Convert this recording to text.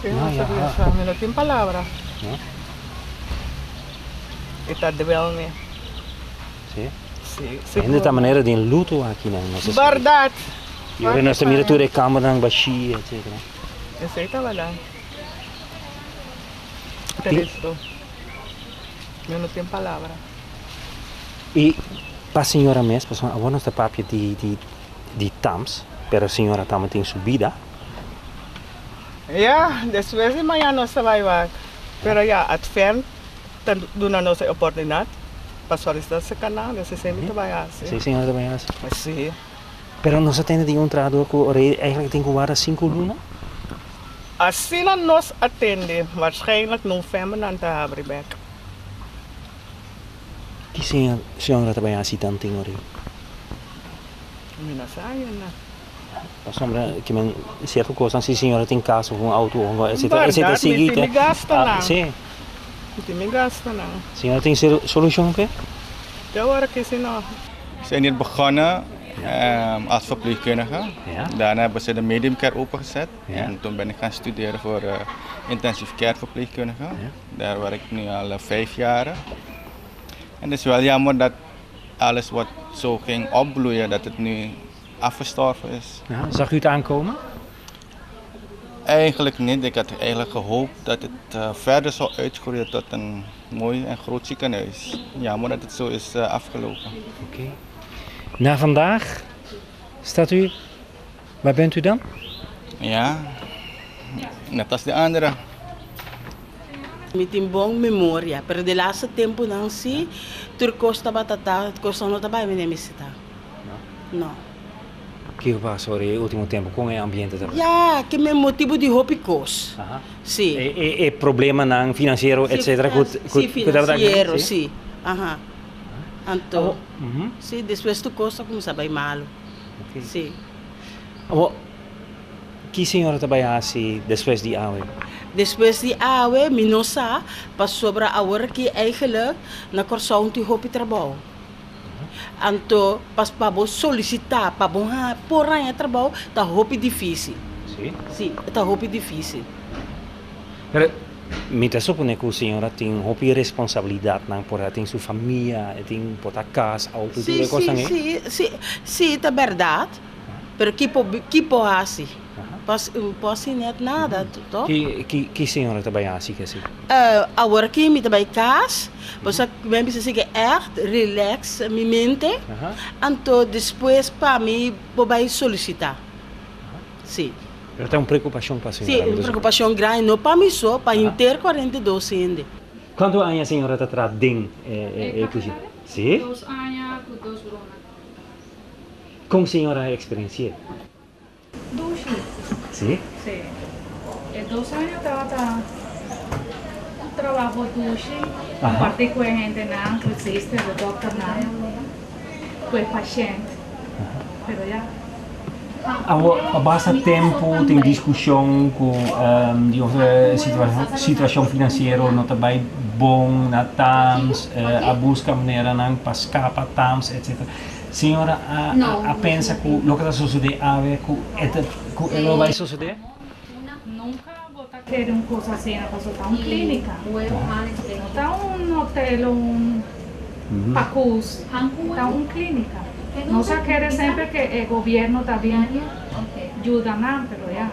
Que não sabia essa, não tem palavra. Está de bem, né? Sim. Sim. Ainda está maneira de luto aqui, não? Verdade. E agora nós também toda a câmara, baixia, etc. Esse aí estava lá. Cristo. Eu não tenho palavra. E para a senhora mesmo, agora nós estamos papia de TAMS, para a senhora também tem subida. Ja, después de manhã nós vai lá. Pero já, at fem, dando a nossa oportunidade, para solicitar esse canal, esse sempre trabalhar. Sim, senhora também é assim. Sim. Pero nós atende de trabalhador que eigenlijk tem que guardar 5 lunas? Assim nós atende, waarschijnlijk novembro não está abrir back. Que senhora trabalha assim tanto em Ori? Não sei, né? A sombra que men certa coisa, se a senhora tem casa com auto, etc. Verdade, não tem gasta não. Sim. Não tem gasta não. A senhora tem solução para? Ja, waar ik ze nog. We zijn hier begonnen als verpleegkundige. Ja. Daarna hebben ze de medium care opengezet. Ja. En toen ben ik gaan studeren voor intensive care verpleegkundige. Ja. Daar werk ik nu al 5 jaar. En het is wel jammer dat alles wat zo ging opbloeien, dat het nu afgestorven is. Ja, zag u het aankomen? Eigenlijk niet. Ik had eigenlijk gehoopt dat het verder zou uitgroeien tot een mooi en groot ziekenhuis. Jammer dat het zo is afgelopen. Oké. Na vandaag staat u, waar bent u dan? Ja, net als de anderen. Me tem bom memória, pero de laatste tempo não se turcosta batata, costa não trabalha me necessita. Não. Que passa o último tempo com o ambiente também? Ja, que me motivo de hopicos. Aha. Sim. E problema não financeiro, etc. Sim, financeiro, sim. Aham. Então, sim, depois tu costa começa a bem malo. Okay. Sim. Que senhora trabalha assim depois de AWE? Depois de AWE, me não sabe, para sobra a hora que eigenlijk na corção de hopi trabalho. Então, para solicitar, para por aí trabalho, está hopi difícil. Sim. Sim, está hopi difícil. Pero, me te supone que a senhora tem hopi responsabilidade não por tem sua família, tem por a casa, auto, tudo coisa sim, é verdade. Pero que pode assim? Posso net nada, toch? Que senhora trabalha assim que assim? Agora que me trabalha casa, você mesmo se que relax minha mente, então depois para mim vou solicitar. Sim. Eu tenho uma preocupação para a senhora. Sim, uma preocupação grande, não para mim só, para inteiro 42 anos. Quanto anos a senhora está trazendo cozinha? Sim? 2 anos com 2 brunas. Com a senhora experiência? 2 Sim? Sim. 2 anos eu trabalho duche, compartilho com a gente não, que existe, o doutor não, com o paciente. Pero já. A basta tempo tem discussão com situação financeira não está bem bom na TAMS, a busca maneira não para escapar TAMS, etc. Senhora, a pensa que o que está sucedendo que não vai suceder? Nunca vou querer uma coisa assim na pessoa está uma clínica, está um hotel, pacus, está uma clínica. Nós queremos sempre que o governo também ajuda, não, pero já.